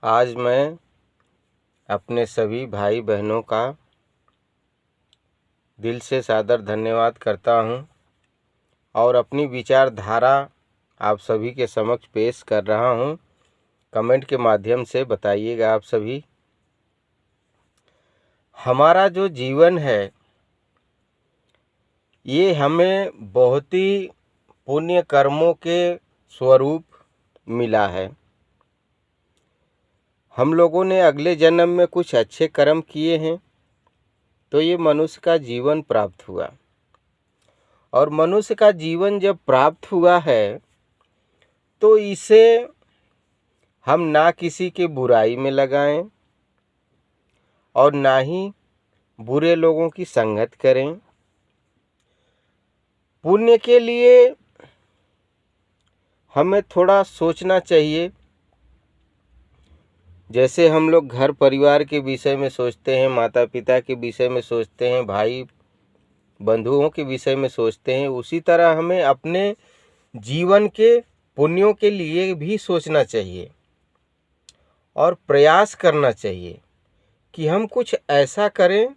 आज मैं अपने सभी भाई बहनों का दिल से सादर धन्यवाद करता हूं और अपनी विचारधारा आप सभी के समक्ष पेश कर रहा हूं। कमेंट के माध्यम से बताइएगा आप सभी। हमारा जो जीवन है ये हमें बहुत ही पुण्य कर्मों के स्वरूप मिला है। हम लोगों ने अगले जन्म में कुछ अच्छे कर्म किए हैं तो ये मनुष्य का जीवन प्राप्त हुआ, और मनुष्य का जीवन जब प्राप्त हुआ है तो इसे हम ना किसी के बुराई में लगाएं और ना ही बुरे लोगों की संगत करें। पुण्य के लिए हमें थोड़ा सोचना चाहिए। जैसे हम लोग घर परिवार के विषय में सोचते हैं, माता पिता के विषय में सोचते हैं, भाई बंधुओं के विषय में सोचते हैं, उसी तरह हमें अपने जीवन के पुण्यों के लिए भी सोचना चाहिए और प्रयास करना चाहिए कि हम कुछ ऐसा करें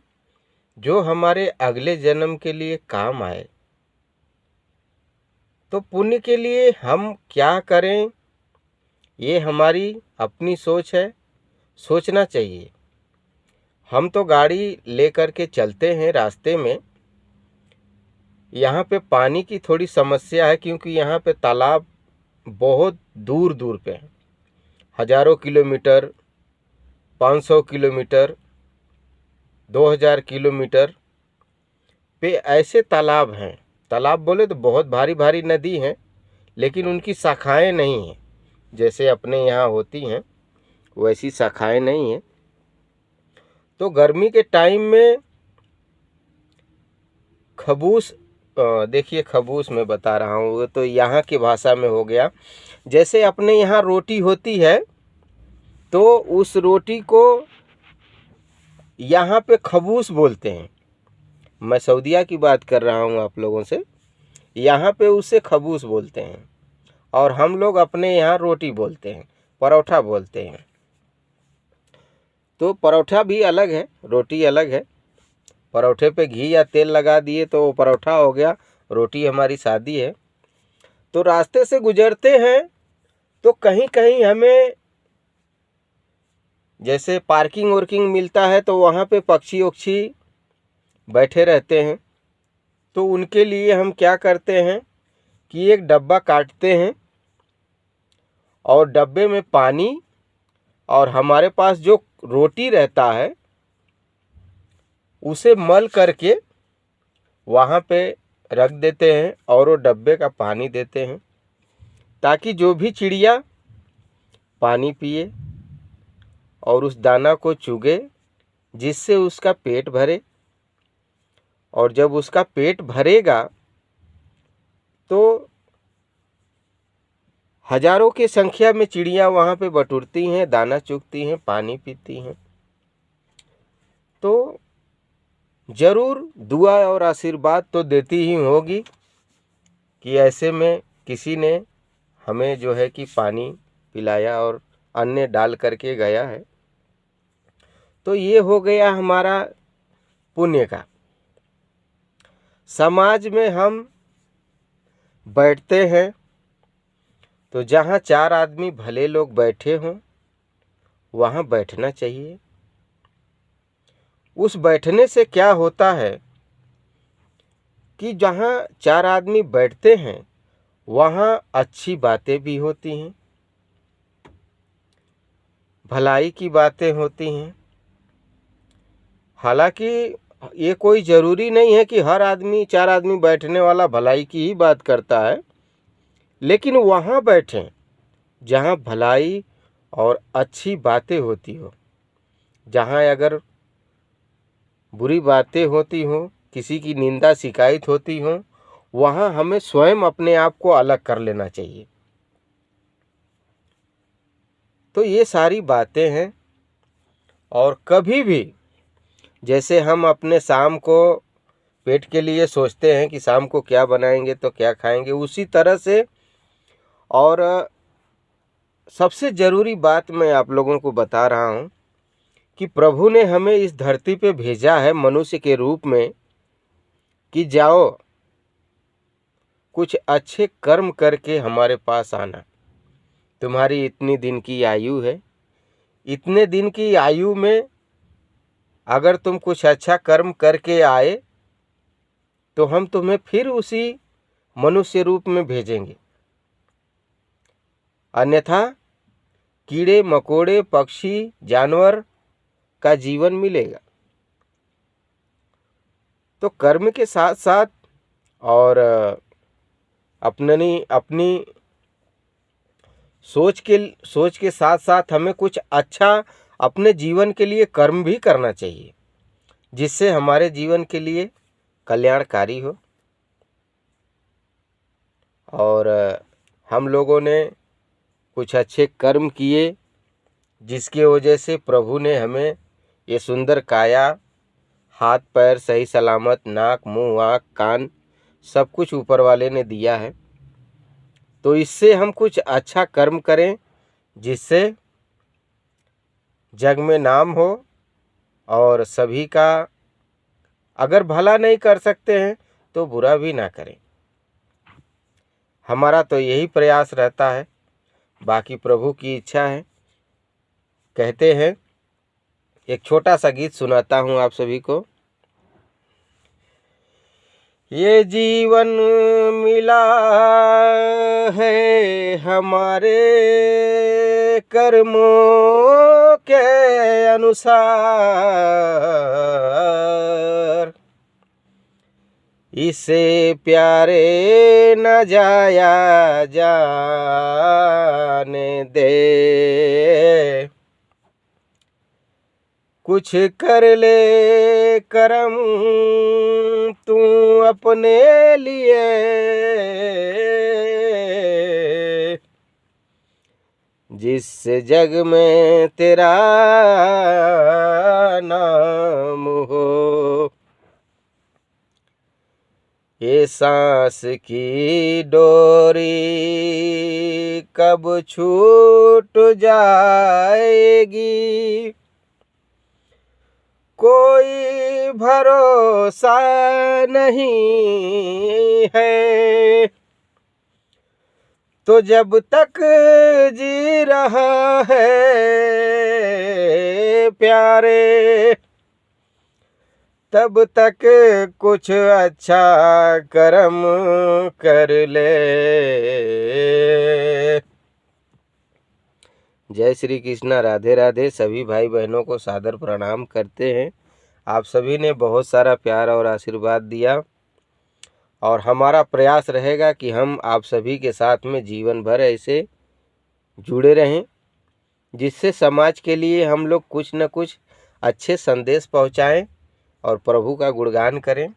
जो हमारे अगले जन्म के लिए काम आए। तो पुण्य के लिए हम क्या करें ये हमारी अपनी सोच है, सोचना चाहिए। हम तो गाड़ी लेकर के चलते हैं, रास्ते में यहाँ पे पानी की थोड़ी समस्या है क्योंकि यहाँ पे तालाब बहुत दूर दूर पे हैं। हज़ारों किलोमीटर, 500 किलोमीटर, 2000 किलोमीटर पे ऐसे तालाब हैं। तालाब बोले तो बहुत भारी भारी नदी हैं, लेकिन उनकी शाखाएं नहीं हैं। जैसे अपने यहाँ होती हैं वैसी शाखाएं नहीं हैं। तो गर्मी के टाइम में खबूस, देखिए खबूस मैं बता रहा हूँ, वो तो यहाँ की भाषा में हो गया। जैसे अपने यहाँ रोटी होती है तो उस रोटी को यहाँ पे खबूस बोलते हैं। मैं सऊदीया की बात कर रहा हूँ आप लोगों से। यहाँ पे उसे खबूस बोलते हैं और हम लोग अपने यहाँ रोटी बोलते हैं, परोठा बोलते हैं। तो परोठा भी अलग है, रोटी अलग है। परोठे पे घी या तेल लगा दिए तो वो परोठा हो गया, रोटी हमारी सादी है। तो रास्ते से गुजरते हैं तो कहीं कहीं हमें जैसे पार्किंग वार्किंग मिलता है तो वहाँ पे पक्षी वक्षी बैठे रहते हैं। तो उनके लिए हम क्या करते हैं कि एक डब्बा काटते हैं और डब्बे में पानी और हमारे पास जो रोटी रहता है उसे मल करके वहाँ पे रख देते हैं और वो डब्बे का पानी देते हैं ताकि जो भी चिड़िया पानी पिए और उस दाना को चुगे, जिससे उसका पेट भरे। और जब उसका पेट भरेगा तो हजारों की संख्या में चिड़िया वहाँ पे बटुरती हैं, दाना चुगती हैं, पानी पीती हैं। तो ज़रूर दुआ और आशीर्वाद तो देती ही होगी कि ऐसे में किसी ने हमें जो है कि पानी पिलाया और अन्न डाल करके गया है। तो ये हो गया हमारा पुण्य का। समाज में हम बैठते हैं तो जहाँ 4 आदमी भले लोग बैठे हों वहाँ बैठना चाहिए। उस बैठने से क्या होता है कि जहाँ 4 आदमी बैठते हैं वहाँ अच्छी बातें भी होती हैं, भलाई की बातें होती हैं। हालांकि ये कोई ज़रूरी नहीं है कि हर आदमी 4 आदमी बैठने वाला भलाई की ही बात करता है, लेकिन वहाँ बैठें जहाँ भलाई और अच्छी बातें होती हो। जहाँ अगर बुरी बातें होती हों, किसी की निंदा शिकायत होती हो, वहाँ हमें स्वयं अपने आप को अलग कर लेना चाहिए। तो ये सारी बातें हैं। और कभी भी जैसे हम अपने शाम को पेट के लिए सोचते हैं कि शाम को क्या बनाएंगे तो क्या खाएंगे, उसी तरह से और सबसे ज़रूरी बात मैं आप लोगों को बता रहा हूँ कि प्रभु ने हमें इस धरती पे भेजा है मनुष्य के रूप में कि जाओ कुछ अच्छे कर्म करके हमारे पास आना। तुम्हारी इतनी दिन की आयु है, इतने दिन की आयु में अगर तुम कुछ अच्छा कर्म करके आए तो हम तुम्हें फिर उसी मनुष्य रूप में भेजेंगे, अन्यथा कीड़े मकोड़े पक्षी जानवर का जीवन मिलेगा। तो कर्म के साथ साथ और अपनी सोच के साथ साथ हमें कुछ अच्छा अपने जीवन के लिए कर्म भी करना चाहिए, जिससे हमारे जीवन के लिए कल्याणकारी हो। और हम लोगों ने कुछ अच्छे कर्म किए, जिसकी वजह से प्रभु ने हमें ये सुंदर काया, हाथ पैर सही सलामत, नाक मुंह आँख कान सब कुछ ऊपर वाले ने दिया है। तो इससे हम कुछ अच्छा कर्म करें, जिससे जग में नाम हो और सभी का, अगर भला नहीं कर सकते हैं तो बुरा भी ना करें। हमारा तो यही प्रयास रहता है, बाकी प्रभु की इच्छा है। कहते हैं, एक छोटा सा गीत सुनाता हूँ आप सभी को। ये जीवन मिला है हमारे कर्मों के अनुसार, इसे प्यारे न जाया जाने दे। कुछ कर ले करम तू अपने लिए, जिससे जग में तेरा नाम हो। ये सांस की डोरी कब छूट जाएगी, कोई भरोसा नहीं है। तो जब तक जी रहा है प्यारे, तब तक कुछ अच्छा कर्म कर ले। जय श्री कृष्णा, राधे राधे। सभी भाई बहनों को सादर प्रणाम करते हैं। आप सभी ने बहुत सारा प्यार और आशीर्वाद दिया, और हमारा प्रयास रहेगा कि हम आप सभी के साथ में जीवन भर ऐसे जुड़े रहें, जिससे समाज के लिए हम लोग कुछ न कुछ अच्छे संदेश पहुंचाएं और प्रभु का गुणगान करें,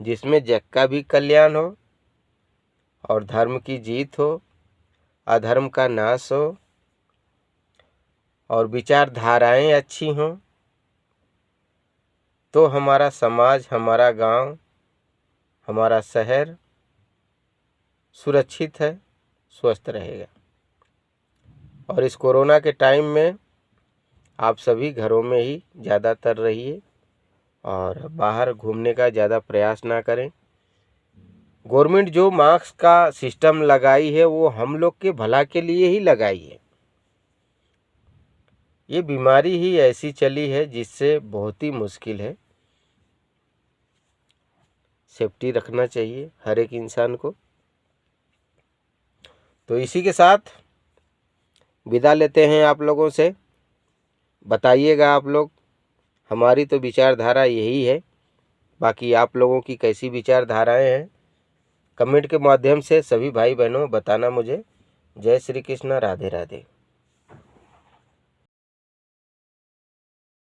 जिसमें जग का भी कल्याण हो और धर्म की जीत हो, अधर्म का नाश हो और विचारधाराएं अच्छी हों। तो हमारा समाज, हमारा गांव, हमारा शहर सुरक्षित है, स्वस्थ रहेगा। और इस कोरोना के टाइम में आप सभी घरों में ही ज़्यादातर रहिए और बाहर घूमने का ज़्यादा प्रयास ना करें। गवर्नमेंट जो मास्क का सिस्टम लगाई है वो हम लोग के भला के लिए ही लगाई है। ये बीमारी ही ऐसी चली है जिससे बहुत ही मुश्किल है। सेफ्टी रखना चाहिए हर एक इंसान को। तो इसी के साथ विदा लेते हैं आप लोगों से। बताइएगा आप लोग, हमारी तो विचारधारा यही है, बाकी आप लोगों की कैसी विचारधाराएं हैं कमेंट के माध्यम से सभी भाई बहनों बताना मुझे। जय श्री कृष्ण, राधे राधे।